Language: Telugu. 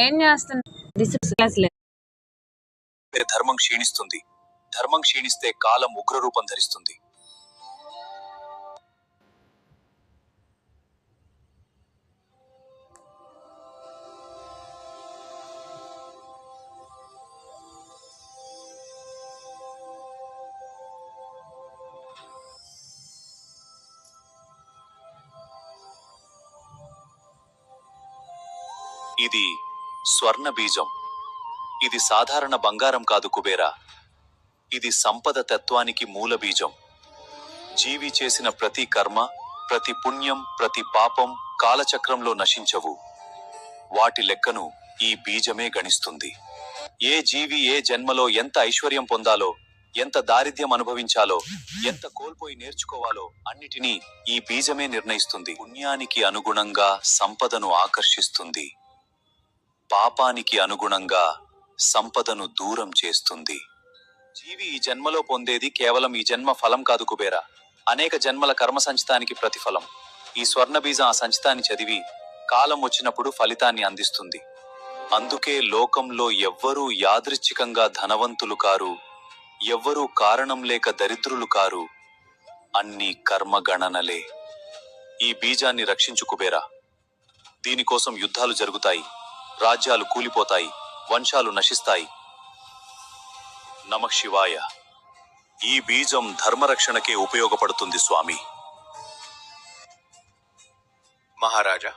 ఏం చేస్తున్నా? ధర్మం క్షీణిస్తుంది. ధర్మం క్షీణిస్తే కాలం ఉగ్రరూపం ధరిస్తుంది. ఇది స్వర్ణ బీజం. ఇది సాధారణ బంగారం కాదు కుబేరా. ఇది సంపద తత్వానికి మూల బీజం. జీవి చేసిన ప్రతి కర్మ, ప్రతి పుణ్యం, ప్రతి పాపం కాలచక్రంలో నశించవు. వాటి లెక్కను ఈ బీజమే గణిస్తుంది. ఏ జీవి ఏ జన్మలో ఎంత ఐశ్వర్యం పొందాలో, ఎంత దారిద్ర్యం అనుభవించాలో, ఎంత కోల్పోయి నేర్చుకోవాలో అన్నిటినీ ఈ బీజమే నిర్ణయిస్తుంది. పుణ్యానికి అనుగుణంగా సంపదను ఆకర్షిస్తుంది. పాపానికి అనుగుణంగా సంపదను దూరం చేస్తుంది. జీవి ఈ జన్మలో పొందేది కేవలం ఈ జన్మ ఫలం కాదు కుబేరా, అనేక జన్మల కర్మ సంచితానికి ప్రతిఫలం. ఈ స్వర్ణ బీజం ఆ సంచితాన్ని చదివి కాలం వచ్చినప్పుడు ఫలితాన్ని అందిస్తుంది. అందుకే లోకంలో ఎవ్వరూ యాదృచ్ఛికంగా ధనవంతులు కారు, ఎవ్వరూ కారణం లేక దరిద్రులు కారు. అన్ని కర్మగణనలే. ఈ బీజాన్ని రక్షించు కుబేరా. దీనికోసం యుద్ధాలు జరుగుతాయి, రాజ్యాలు కూలిపోతాయి, వంశాలు నశిస్తాయి. నమః శివాయ. ఈ బీజం ధర్మరక్షణకే ఉపయోగపడుతుంది స్వామి. మహారాజా,